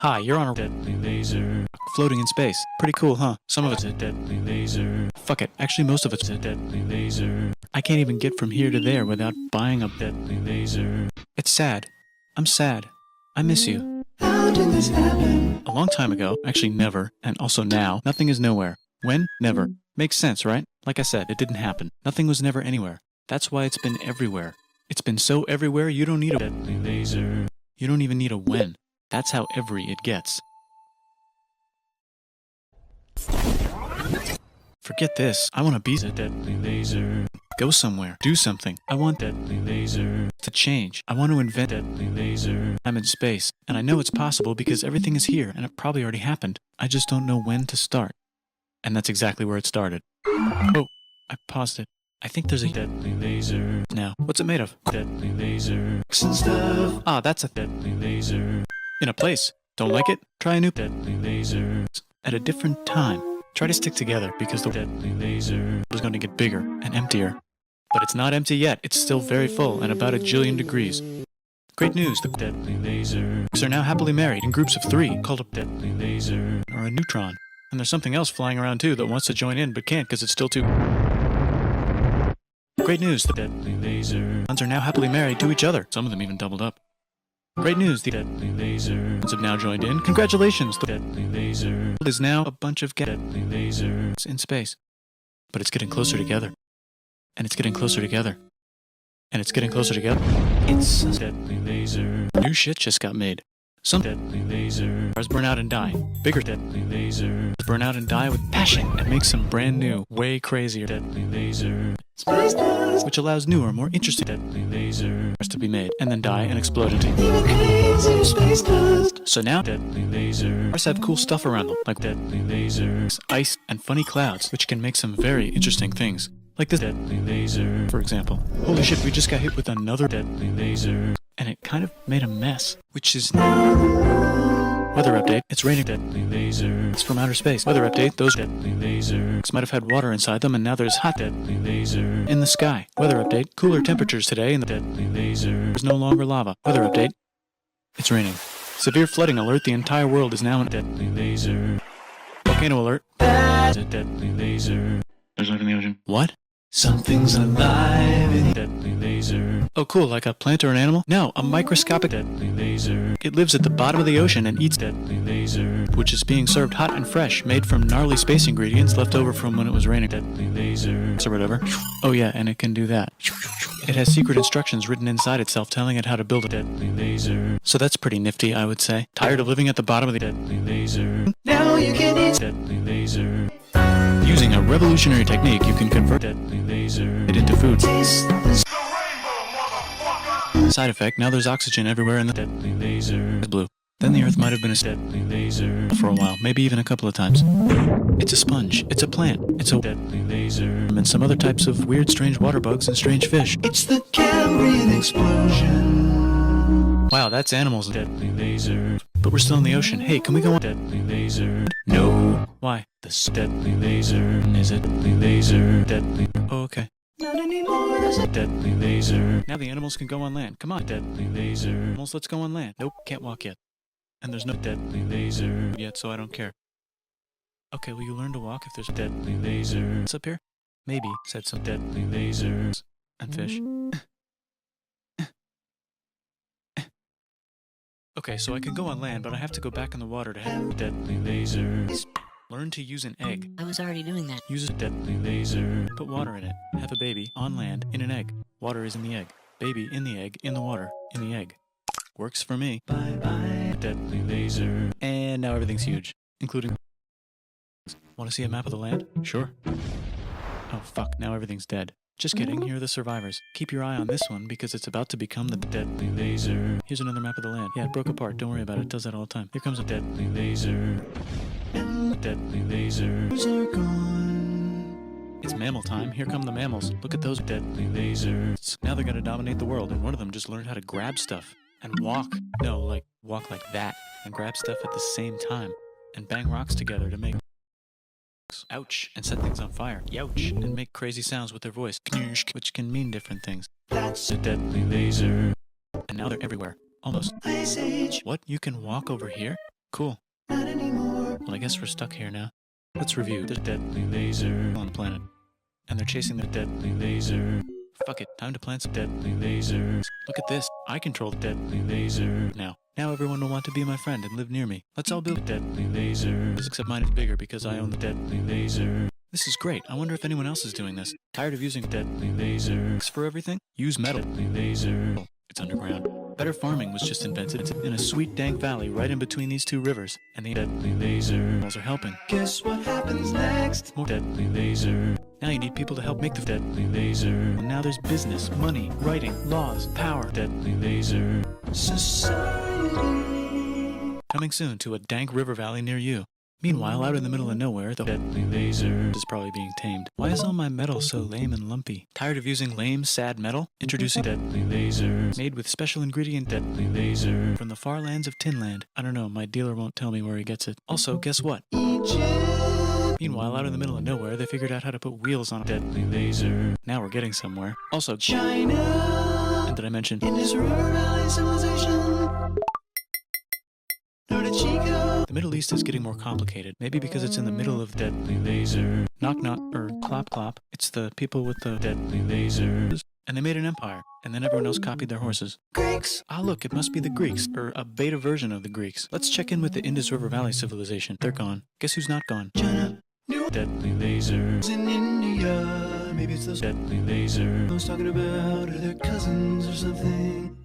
Hi, you're on a deadly laser. Floating in space. Pretty cool, huh? Some of it's a deadly laser. Fuck it, actually most of it's a deadly laser. I can't even get from here to there without buying a deadly laser. It's sad. I'm sad. I miss you. How did this happen? A long time ago, actually never, and also now, nothing is nowhere. When? Never. Makes sense, right? Like I said, it didn't happen. Nothing was never anywhere. That's why it's been everywhere. It's been so everywhere you don't need a deadly laser. You don't even need a when. That's how every it gets. Forget this. I want to be a deadly laser. Go somewhere. Do something. I want deadly laser. To change. I want to invent deadly laser. I'm in space, and I know it's possible because everything is here, and it probably already happened. I just don't know when to start. And that's exactly where it started. Oh, I paused it. I think there's a deadly laser. Now, what's it made of? Deadly laser. And stuff. Ah, that's a deadly laser. In a place. Don't like it? Try a new deadly laser. At a different time. Try to stick together because the deadly laser is going to get bigger and emptier. But it's not empty yet. It's still very full and about 1,000,000,000 degrees. Great news, the deadly lasers are now happily married in groups of 3 called a deadly laser or a neutron. And there's something else flying around too that wants to join in but can't because it's still too... Great news, the deadly lasers are now happily married to each other. Some of them even doubled up. Great news, the deadly lasers have now joined in. Congratulations, the deadly laser is now a bunch of deadly lasers in space. But it's getting closer together. And it's getting closer together. And it's getting closer together. It's a deadly laser. New shit just got made. Some deadly lasers burn out and die. Bigger deadly lasers burn out and die with passion and make some brand new, way crazier deadly lasers. Space dust. Which allows newer, more interesting deadly lasers to be made and then die and explode into Even crazier space dust. So now deadly lasers have cool stuff around them, like deadly lasers, ice, and funny clouds, which can make some very interesting things. Like this deadly laser, for example. Holy shit, we just got hit with another deadly laser. And it kind of made a mess, which is... Weather update, it's raining deadly lasers from outer space. Weather update, those deadly lasers might have had water inside them and now there's hot deadly laser in the sky. Weather update, cooler temperatures today and the deadly laser is no longer lava. Weather update, it's raining. Severe flooding alert, the entire world is now in a deadly laser. Volcano alert, it's a deadly laser. There's life in the ocean. What? Something's alive in Deadly laser. Oh cool, like a plant or an animal? No, a microscopic deadly laser. It lives at the bottom of the ocean and eats deadly laser, which is being served hot and fresh, made from gnarly space ingredients left over from when it was raining. Deadly laser. Or whatever. Oh yeah, and it can do that. It has secret instructions written inside itself telling it how to build a deadly laser. So that's pretty nifty, I would say. Tired of living at the bottom of the deadly laser? Now you can eat Deadly laser. Using a revolutionary technique, you can convert deadly laser into food. taste the Side effect, now there's oxygen everywhere and the deadly laser is blue. Then the Earth might have been a deadly laser for a while, maybe even a couple of times. It's a sponge, it's a plant, it's a deadly laser, and some other types of weird, strange water bugs and strange fish. It's the Cambrian explosion. Wow, that's animals, deadly laser. But we're still in the ocean. Hey, can we go on deadly laser? No. Why? This deadly laser is a deadly laser. Deadly. Oh, okay. Not anymore, there's a Deadly laser. Now the animals can go on land. Come on, deadly laser. Animals, let's go on land. Nope, can't walk yet. And there's no deadly laser yet, so I don't care. Okay, will you learn to walk if there's a deadly laser? What's up here? Maybe, said some deadly lasers. And fish. Okay, so I can go on land, but I have to go back in the water to have deadly lasers. Learn to use an egg. I was already doing that. Use a deadly laser. Put water in it. Have a baby on land in an egg. Water is in the egg. Baby in the egg, in the water, in the egg. Works for me. bye-bye. Deadly laser. And now everything's huge, including... Want to see a map of the land? Sure. Oh fuck, now everything's dead. Just kidding, here are the survivors. Keep your eye on this one because it's about to become the deadly laser. Here's another map of the land. Yeah, it broke apart, don't worry about it, it does that all the time. Here comes a deadly laser. And the Deadly lasers. lasers are gone. It's mammal time. Here come the mammals. Look at those deadly lasers. Now they're gonna dominate the world, and one of them just learned how to grab stuff and walk. No, like walk like that and grab stuff at the same time and bang rocks together to make ouch and set things on fire. Youch and make crazy sounds with their voice, which can mean different things. That's a deadly laser. And now they're everywhere. Almost. Ice Age. What? You can walk over here? Cool. Not anymore. Well, I guess we're stuck here now. Let's review the deadly laser on the planet. And they're chasing their deadly laser. Fuck it, time to plant some deadly lasers. Look at this, I control the deadly laser. Now everyone will want to be my friend and live near me. Let's all build a deadly laser. Except mine is bigger because I own the deadly laser. This is great. I wonder if anyone else is doing this. Tired of using deadly lasers for everything? Use metal. Deadly laser. It's underground. Better farming was just invented. It's in a sweet dank valley right in between these two rivers. And the deadly lasers are helping. Guess what happens next? More deadly laser. Now you need people to help make the deadly laser. And now there's business, money, writing, laws, power. Deadly laser. Society. Coming soon to a dank river valley near you. Meanwhile, out in the middle of nowhere, the deadly laser is probably being tamed. Why is all my metal so lame and lumpy? Tired of using lame, sad metal? Introducing deadly lasers. Made with special ingredient deadly laser. From the far lands of Tinland. I don't know, my dealer won't tell me where he gets it. Also, guess what? Egypt. Meanwhile, out in the middle of nowhere, they figured out how to put wheels on a deadly laser. Now we're getting somewhere. Also, China. and did I mention? Indus River Valley civilization. Norte Chico. The Middle East is getting more complicated. Maybe because it's in the middle of deadly laser. Knock knock, or clop clop. It's the people with the deadly lasers. And they made an empire. And then everyone else copied their horses. Greeks. Ah, look, it must be the Greeks, or a beta version of the Greeks. Let's check in with the Indus River Valley civilization. They're gone. Guess who's not gone? China. New Deadly lasers. in India. Maybe it's those Deadly laser. I was talking about, or their cousins or something.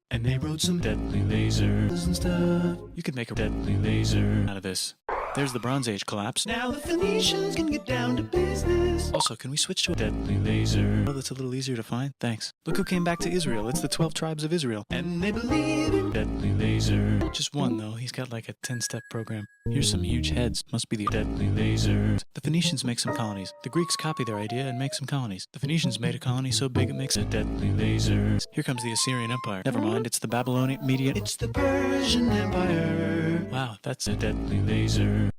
And they wrote some Deadly laser. and stuff. You could make a deadly laser out of this. There's the Bronze Age collapse. Now the Phoenicians can get down to business. Also, can we switch to a deadly laser? Oh, that's a little easier to find. Thanks. Look who came back to Israel. It's the 12 tribes of Israel. And they believe in Deadly laser. Just one, though. He's got like a 10-step program. Here's some huge heads. Must be the deadly lasers. The Phoenicians make some colonies. The Greeks copy their idea and make some colonies. The Phoenicians made a colony so big it makes a deadly laser. Here comes the Assyrian Empire. Never mind, it's the Babylonian Median. it's the Persian Empire. Wow, that's a deadly laser.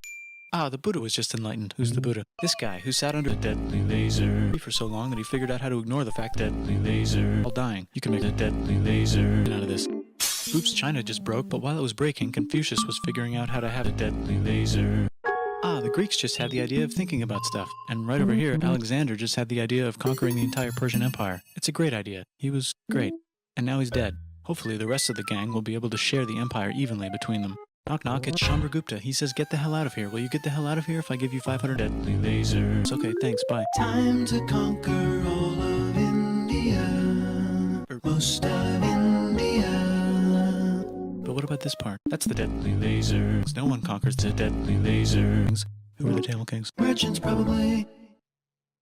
Ah, the Buddha was just enlightened. Who's the Buddha? This guy who sat under a deadly laser for so long that he figured out how to ignore the fact deadly laser while dying. You can make a deadly laser out of this. Oops, China just broke, but while it was breaking, Confucius was figuring out how to have a deadly laser. Ah, the Greeks just had the idea of thinking about stuff. And right over here, Alexander just had the idea of conquering the entire Persian Empire. It's a great idea. He was great. And now he's dead. Hopefully the rest of the gang will be able to share the empire evenly between them. Knock knock, it's Chandragupta. He says get the hell out of here. Will you get the hell out of here if I give you 500 deadly lasers? Okay, thanks, bye. Time to conquer all of India. Or most of India. But what about this part? That's the deadly lasers. No one conquers the deadly lasers. Who are the Table Kings? Merchants probably.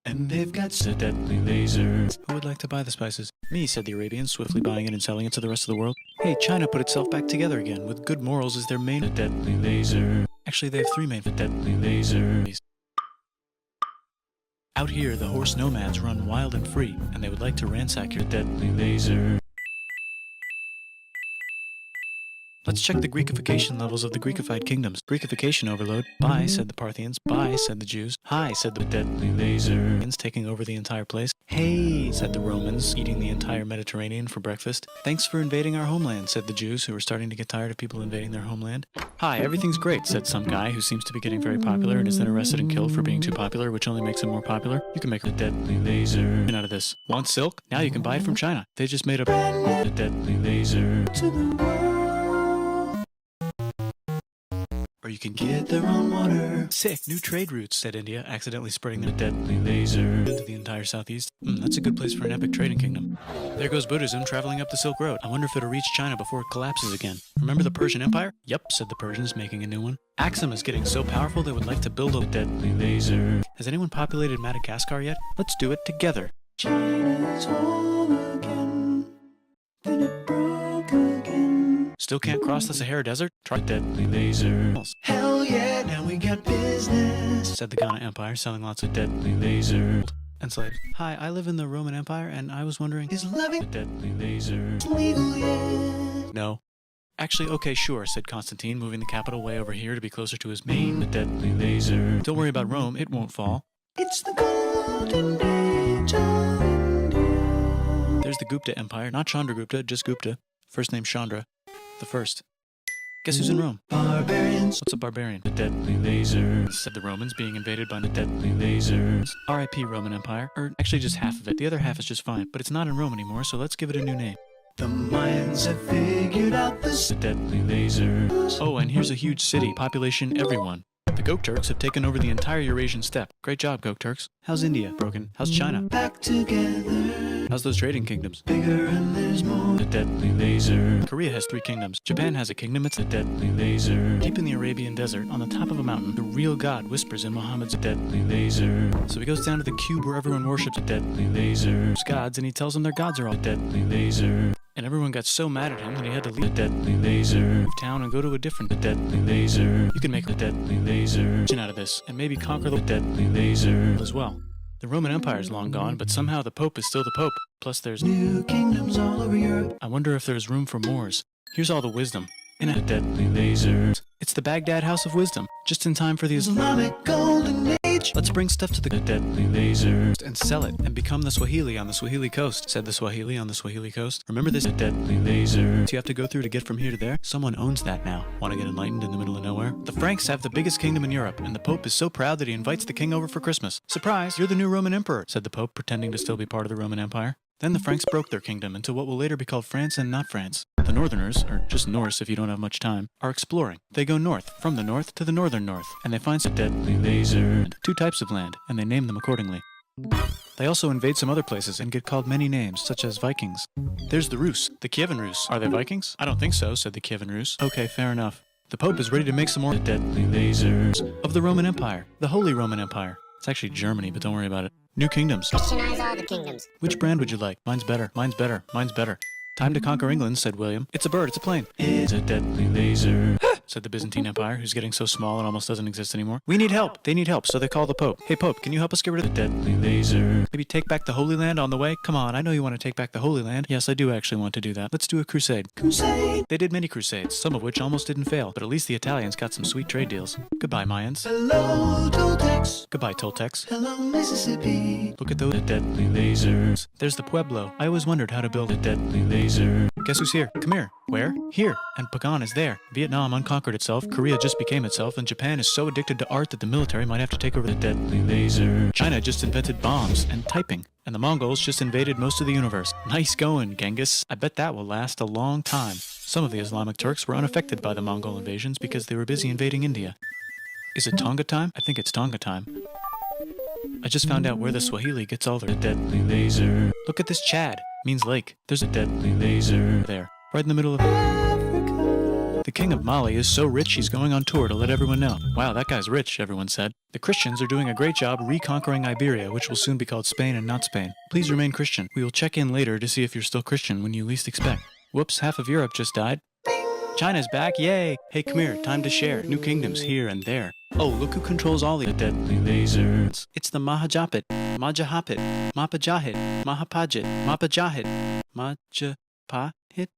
And they've got The deadly lasers. Who would like to buy the spices? Me, said the Arabians, swiftly buying it and selling it to the rest of the world. Hey, China put itself back together again, with good morals as their main deadly laser. Actually, they have three main deadly lasers. Out here, the horse nomads run wild and free, and they would like to ransack your deadly laser. Let's check the Greekification levels of the Greekified kingdoms. Greekification overload. Bye, said the Parthians. Bye, said the Jews. Hi, said the deadly lasers, taking over the entire place. Hey, said the Romans, eating the entire Mediterranean for breakfast. Thanks for invading our homeland, said the Jews, who were starting to get tired of people invading their homeland. Hi, everything's great, said some guy who seems to be getting very popular and is then arrested and killed for being too popular, which only makes him more popular. You can make a deadly laser out of this. Want silk? Now you can buy it from China. They just made a deadly laser. to the world. Or you can Get their own water. Sick, new trade routes, said India, accidentally spreading their deadly laser into the entire southeast. That's a good place for an epic trading kingdom. There goes Buddhism traveling up the Silk Road. I wonder if it'll reach China before it collapses again. Remember the Persian Empire? Yep, said the Persians, making a new one. Axum is getting so powerful they would like to build a deadly laser. Has anyone populated Madagascar yet? Let's do it together. China's home again. Then it broke again. Still can't cross the Sahara Desert? Try deadly laser. Hell yeah, now we got business. Said the Ghana Empire, selling lots of deadly laser. Enslaved. Hi, I live in the Roman Empire, and I was wondering... Is loving deadly laser. legal yet? No. Actually, okay, sure, said Constantine, moving the capital way over here to be closer to his main deadly laser. Don't worry about Rome, it won't fall. It's the golden age of India. There's the Gupta Empire, not Chandragupta, just Gupta. First name Chandra. The first. Guess who's in Rome? Barbarians. What's a barbarian? The deadly lasers, said the Romans, being invaded by the deadly lasers. R.I.P. Roman Empire. Or actually just half of it. The other half is just fine. But it's not in Rome anymore, so let's give it a new name. The Mayans have figured out The deadly lasers. Oh, and here's a huge city. Population everyone. The Gok Turks have taken over the entire Eurasian steppe. Great job, Gok Turks. How's India? Broken. How's China? back together. How's those trading kingdoms? Bigger and there's more. The deadly laser. Korea has 3 kingdoms. Japan has a kingdom. It's the deadly laser. Deep in the Arabian desert, on the top of a mountain, the real God whispers in Muhammad's deadly laser. So he goes down to the cube where everyone worships a deadly laser. There's gods, and he tells them their gods are all deadly laser. And everyone got so mad at him that he had to leave the deadly laser town and go to a different deadly laser. You can make the deadly laser out of this and maybe conquer the deadly laser as well. The Roman Empire is long gone, but somehow the Pope is still the Pope. Plus there's New kingdoms all over Europe. I wonder if there's room for Moors. Here's all the wisdom in a deadly laser. It's the Baghdad House of Wisdom, just in time for the Islamic golden age. Let's bring stuff to the deadly laser and sell it and become the Swahili on the Swahili coast, said the Swahili on the Swahili coast. Remember this deadly laser you have to go through to get from here to there? Someone owns that now. Want to get enlightened in the middle of nowhere? The Franks have the biggest kingdom in Europe, and the Pope is so proud that he invites the king over for Christmas. Surprise, you're the new Roman emperor, said the Pope, pretending to still be part of the Roman Empire. Then the Franks broke their kingdom into what will later be called France and not France. The Northerners, or just Norse if you don't have much time, are exploring. They go north, from the north to the northern north, and they find some deadly laser. 2 types of land, and they name them accordingly. They also invade some other places and get called many names, such as Vikings. There's the Rus, the Kievan Rus. Are they Vikings? I don't think so, said the Kievan Rus. Okay, fair enough. The Pope is ready to make some more deadly lasers of the Roman Empire, the Holy Roman Empire. It's actually Germany, but don't worry about it. New kingdoms. Christianize all the kingdoms. Which brand would you like? Mine's better. Mine's better. Mine's better. Time to conquer England, said William. It's a bird. It's a plane. It's a deadly laser, said the Byzantine Empire, who's getting so small it almost doesn't exist anymore. We need help. They need help, so they call the Pope. Hey, Pope, can you help us get rid of the deadly laser? Maybe take back the Holy Land on the way? Come on, I know you want to take back the Holy Land. Yes, I do actually want to do that. Let's do a crusade. Crusade. They did many crusades, some of which almost didn't fail, but at least the Italians got some sweet trade deals. Goodbye, Mayans. Hello, Toltecs. Goodbye, Toltecs. Hello, Mississippi. Look at those deadly lasers. There's the Pueblo. I always wondered how to build a deadly laser. Guess who's here? Come here. Where? Here. And Pagan is there. Vietnam unconquered itself, Korea just became itself, and Japan is so addicted to art that the military might have to take over the deadly laser. China just invented bombs and typing. And the Mongols just invaded most of the universe. Nice going, Genghis. I bet that will last a long time. Some of the Islamic Turks were unaffected by the Mongol invasions because they were busy invading India. Is it Tonga time? I think it's Tonga time. I just found out where the Swahili gets all their deadly laser. Look at this Chad. Means lake. There's a deadly laser there. Right in the middle of Africa. The king of Mali is so rich he's going on tour to let everyone know. Wow, that guy's rich, everyone said. The Christians are doing a great job reconquering Iberia, which will soon be called Spain and not Spain. Please remain Christian. We will check in later to see if you're still Christian when you least expect. Whoops, half of Europe just died. China's back, yay! Hey, come here, time to share. New kingdoms here and there. Oh, look who controls all the deadly lasers. It's the Mahajapit, Majahapit, Mapajahit, Mahapajit, Mapajahit, Majapahit.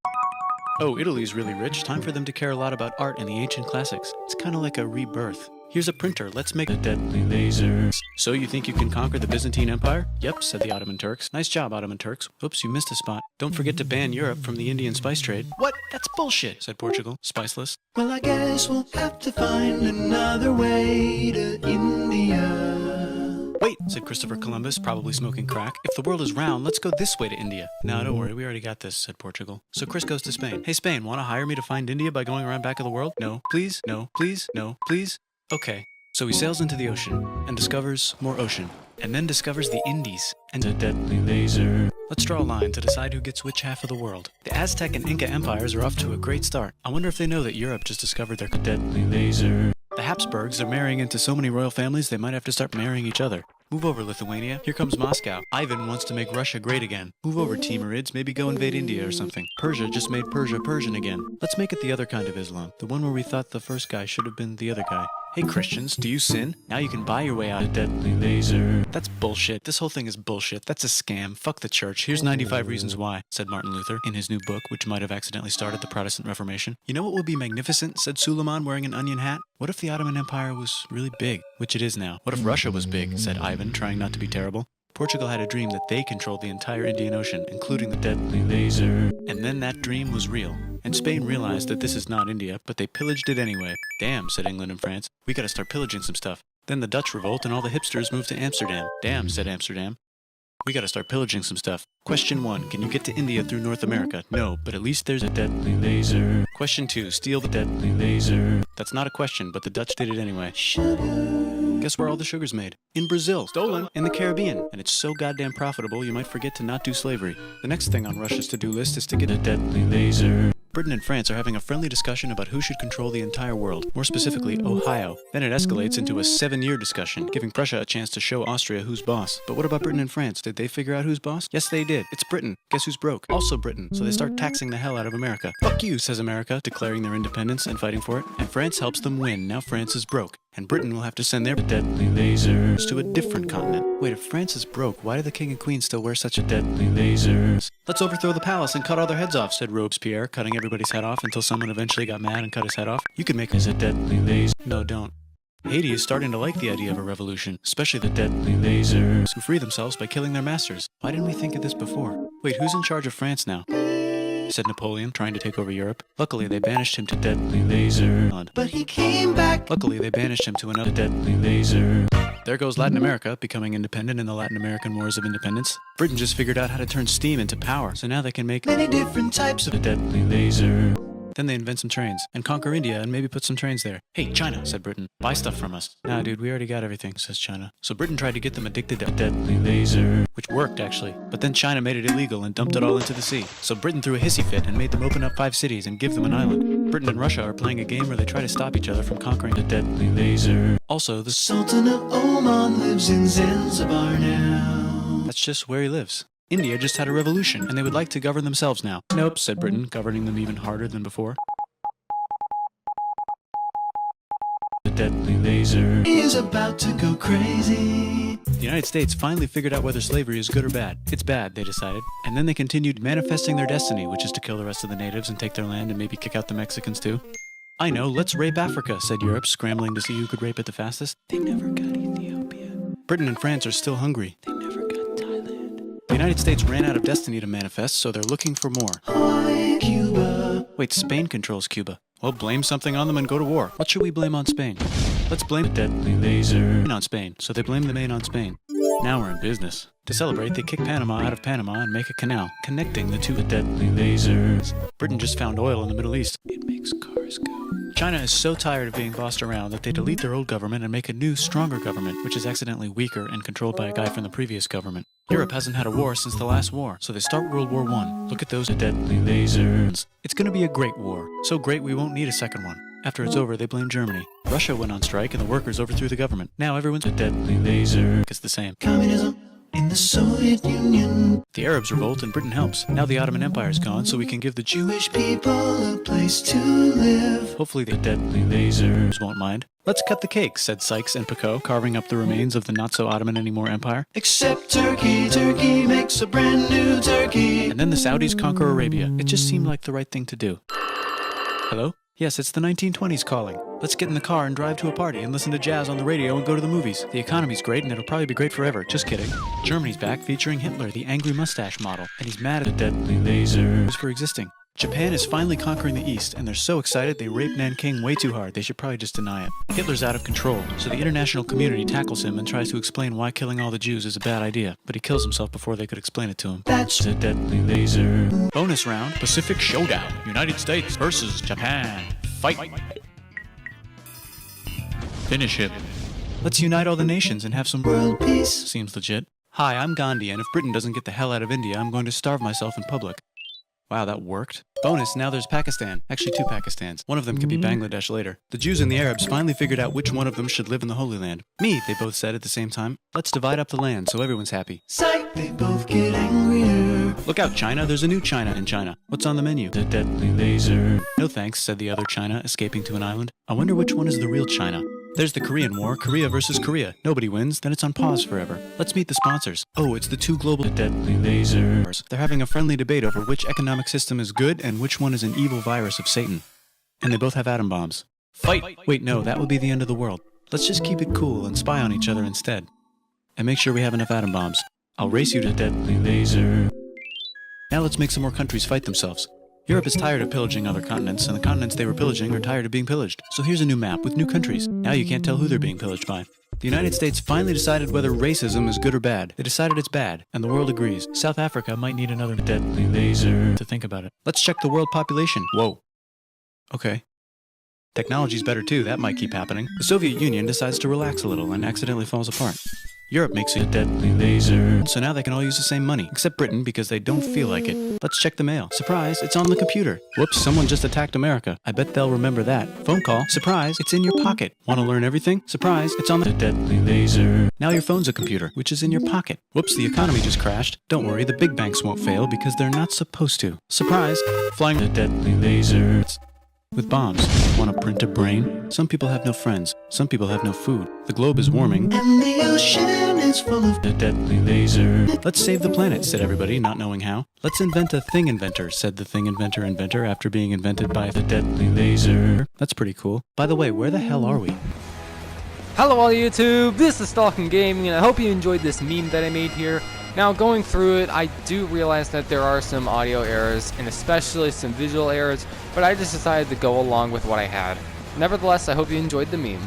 Oh, Italy's really rich. Time for them to care a lot about art and the ancient classics. It's kind of like a rebirth. Here's a printer. Let's make a deadly laser. So you think you can conquer the Byzantine Empire? Yep, said the Ottoman Turks. Nice job, Ottoman Turks. Oops, you missed a spot. Don't forget to ban Europe from the Indian spice trade. What? That's bullshit, said Portugal. Spiceless. Well, I guess we'll have to find another way to India. Wait, said Christopher Columbus, probably smoking crack. If the world is round, let's go this way to India. No, don't worry, we already got this, said Portugal. So Chris goes to Spain. Hey, Spain, want to hire me to find India by going around back of the world? No, please, no, please, no, please. Okay. So he sails into the ocean and discovers more ocean, and then discovers the Indies and a deadly laser. Let's draw a line to decide who gets which half of the world. The Aztec and Inca empires are off to a great start. I wonder if they know that Europe just discovered their deadly laser. The Habsburgs are marrying into so many royal families they might have to start marrying each other. Move over, Lithuania. Here comes Moscow. Ivan wants to make Russia great again. Move over, Timurids. Maybe go invade India or something. Persia just made Persia Persian again. Let's make it the other kind of Islam. The one where we thought the first guy should have been the other guy. Hey Christians, do you sin? Now you can buy your way out of deadly laser. That's bullshit. This whole thing is bullshit. That's a scam. Fuck the church. Here's 95 reasons why, said Martin Luther in his new book, which might have accidentally started the Protestant Reformation. You know what would be magnificent, said Suleiman wearing an onion hat? What if the Ottoman Empire was really big, which it is now? What if Russia was big, said Ivan, trying not to be terrible. Portugal had a dream that they controlled the entire Indian Ocean, including the deadly laser. And then that dream was real. And Spain realized that this is not India, but they pillaged it anyway. Damn, said England and France. We gotta start pillaging some stuff. Then the Dutch revolt and all the hipsters moved to Amsterdam. Damn, said Amsterdam. We gotta start pillaging some stuff. Question 1. Can you get to India through North America? No, but at least there's a deadly laser. Question 2. Steal the deadly laser. That's not a question, but the Dutch did it anyway. Guess where all the sugar's made? In Brazil. Stolen. In the Caribbean. And it's so goddamn profitable you might forget to not do slavery. The next thing on Russia's to-do list is to get a deadly laser. Britain and France are having a friendly discussion about who should control the entire world, more specifically Ohio. Then it escalates into a 7-year discussion, giving Prussia a chance to show Austria who's boss. But what about Britain and France? Did they figure out who's boss? Yes, they did. It's Britain. Guess who's broke? Also Britain. So they start taxing the hell out of America. Fuck you, says America, declaring their independence and fighting for it. And France helps them win. Now France is broke. And Britain will have to send their deadly lasers to a different continent. Wait, if France is broke, why do the king and queen still wear such a deadly lasers? Let's overthrow the palace and cut all their heads off, said Robespierre, cutting everybody's head off until someone eventually got mad and cut his head off. You could make us a deadly laser. No, don't. Haiti is starting to like the idea of a revolution, especially the deadly lasers, who free themselves by killing their masters. Why didn't we think of this before? Wait, who's in charge of France now? Said Napoleon, trying to take over Europe. Luckily, they banished him to deadly laser. But he came back. Luckily, they banished him to another deadly laser. There goes Latin America, becoming independent in the Latin American Wars of Independence. Britain just figured out how to turn steam into power, so now they can make Many different types of a deadly laser. Then they invent some trains, and conquer India and maybe put some trains there. Hey, China, said Britain, buy stuff from us. Nah, dude, we already got everything, says China. So Britain tried to get them addicted to deadly laser, which worked, actually. But then China made it illegal and dumped it all into the sea. So Britain threw a hissy fit and made them open up 5 cities and give them an island. Britain and Russia are playing a game where they try to stop each other from conquering the deadly laser. Also, the Sultan of Oman lives in Zanzibar now. That's just where he lives. India just had a revolution, and they would like to govern themselves now. Nope, said Britain, governing them even harder than before. The deadly laser is about to go crazy. The United States finally figured out whether slavery is good or bad. It's bad, they decided. And then they continued manifesting their destiny, which is to kill the rest of the natives and take their land and maybe kick out the Mexicans too. I know, let's rape Africa, said Europe, scrambling to see who could rape it the fastest. They never got Ethiopia. Britain and France are still hungry. They never got Thailand. The United States ran out of destiny to manifest, so they're looking for more. Hi, Cuba. Wait, Spain controls Cuba. Well, blame something on them and go to war. What should we blame on Spain? Let's blame the deadly laser on Spain. So they blame the main on Spain. Now we're in business. To celebrate, they kick Panama out of Panama and make a canal, connecting the two deadly lasers. Britain just found oil in the Middle East. It makes cars go. China is so tired of being bossed around that they delete their old government and make a new, stronger government, which is accidentally weaker and controlled by a guy from the previous government. Europe hasn't had a war since the last war, so they start World War I. Look at those deadly lasers. It's gonna be a great war. So great we won't need a second one. After it's over, they blame Germany. Russia went on strike and the workers overthrew the government. Now everyone's a deadly laser. It's the same. Communism in the Soviet Union. The Arabs revolt and Britain helps. Now the Ottoman Empire's gone, so we can give the Jewish people a place to live. Hopefully the deadly lasers won't mind. Let's cut the cake, said Sykes and Picot, carving up the remains of the not-so-Ottoman-anymore empire. Except Turkey. Turkey makes a brand new turkey. And then the Saudis conquer Arabia. It just seemed like the right thing to do. Hello? Yes, it's the 1920s calling. Let's get in the car and drive to a party and listen to jazz on the radio and go to the movies. The economy's great and it'll probably be great forever. Just kidding. Germany's back featuring Hitler, the angry mustache model. And he's mad at the deadly lasers for existing. Japan is finally conquering the East, and they're so excited they rape Nanking way too hard. They should probably just deny it. Hitler's out of control, so the international community tackles him and tries to explain why killing all the Jews is a bad idea, but he kills himself before they could explain it to him. That's a deadly laser. Bonus round, Pacific Showdown. United States versus Japan. Fight. Finish him. Let's unite all the nations and have some world peace. Seems legit. Hi, I'm Gandhi, and if Britain doesn't get the hell out of India, I'm going to starve myself in public. Wow, that worked. Bonus, now there's Pakistan. Actually, 2 Pakistans. One of them could be Bangladesh later. The Jews and the Arabs finally figured out which one of them should live in the Holy Land. Me, they both said at the same time. Let's divide up the land so everyone's happy. Psych, they both get angrier. Look out, China. There's a new China in China. What's on the menu? The deadly laser. No thanks, said the other China, escaping to an island. I wonder which one is the real China. There's the Korean War, Korea versus Korea. Nobody wins, then it's on pause forever. Let's meet the sponsors. Oh, it's the 2 global deadly lasers. They're having a friendly debate over which economic system is good and which one is an evil virus of Satan. And they both have atom bombs. Fight! Wait, no, that would be the end of the world. Let's just keep it cool and spy on each other instead. And make sure we have enough atom bombs. I'll race you to deadly laser. Now let's make some more countries fight themselves. Europe is tired of pillaging other continents, and the continents they were pillaging are tired of being pillaged. So here's a new map with new countries. Now you can't tell who they're being pillaged by. The United States finally decided whether racism is good or bad. They decided it's bad, and the world agrees. South Africa might need another deadly laser to think about it. Let's check the world population. Whoa. Okay. Technology's better too, that might keep happening. The Soviet Union decides to relax a little and accidentally falls apart. Europe makes a deadly laser, so now they can all use the same money, except Britain because they don't feel like it. Let's check the mail. Surprise, it's on the computer. Whoops, someone just attacked America. I bet they'll remember that. Phone call. Surprise, it's in your pocket. Want to learn everything? Surprise, it's on the deadly laser. Now your phone's a computer, which is in your pocket. Whoops, the economy just crashed. Don't worry, the big banks won't fail because they're not supposed to. Surprise, flying the deadly laser. With bombs. Want to print a brain? Some people have no friends. Some people have no food. The globe is warming. And the ocean is full of A deadly laser. Let's save the planet, said everybody, not knowing how. Let's invent a thing inventor, said the thing inventor after being invented by the deadly laser. That's pretty cool. By the way, where the hell are we? Hello all YouTube, this is STALKN Gaming, and I hope you enjoyed this meme that I made here. Now going through it, I do realize that there are some audio errors, and especially some visual errors, but I just decided to go along with what I had. Nevertheless, I hope you enjoyed the meme.